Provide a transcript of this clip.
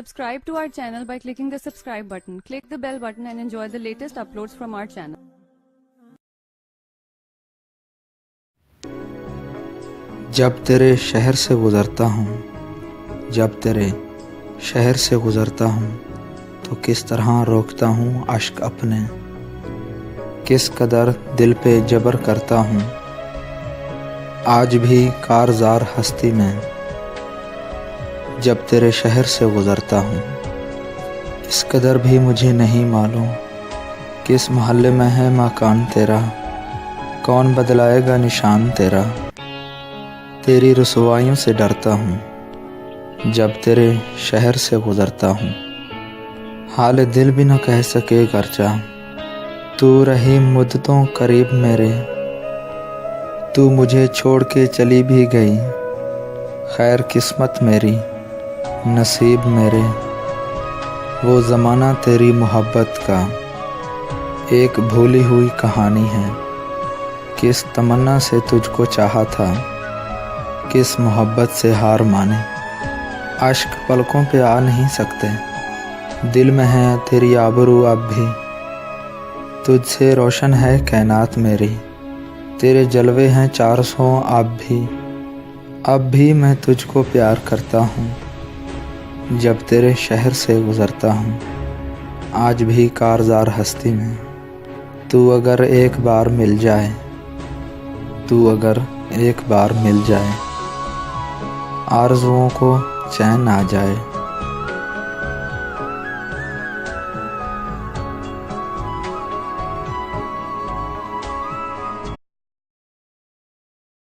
Subscribe to our channel by clicking the subscribe button. Click the bell button and enjoy the latest uploads from our channel. जब तेरे शहर से गुज़रता हूँ, जब तेरे शहर से गुज़रता हूँ तो किस तरह रोकता हूँ अश्क अपने, किस कदर दिल पे जबर करता हूँ। आज भी कारज़ार हस्ती में जब तेरे शहर से गुज़रता हूँ, इस कदर भी मुझे नहीं मालूम किस मोहल्ले में है मकान तेरा, कौन बदलाएगा निशान तेरा। तेरी रुसवाइयों से डरता हूँ जब तेरे शहर से गुज़रता हूँ, हाल दिल भी न कह सके गर्चा तू रही मुद्दतों करीब मेरे। तू मुझे छोड़ के चली भी गई, खैर किस्मत मेरी नसीब मेरे। वो ज़माना तेरी मोहब्बत का एक भूली हुई कहानी है, किस तमन्ना से तुझको चाहा था, किस मोहब्बत से हार माने। अश्क पलकों पे आ नहीं सकते, दिल में है तेरी आबरू अब भी। तुझसे रोशन है कायनात मेरी, तेरे जलवे हैं 400 अब भी मैं तुझको प्यार करता हूँ। जब तेरे शहर से गुज़रता हूँ, आज भी कारज़ार हस्ती में तू अगर एक बार मिल जाए, तू अगर एक बार मिल जाए, आरज़ुओं को चैन आ जाए।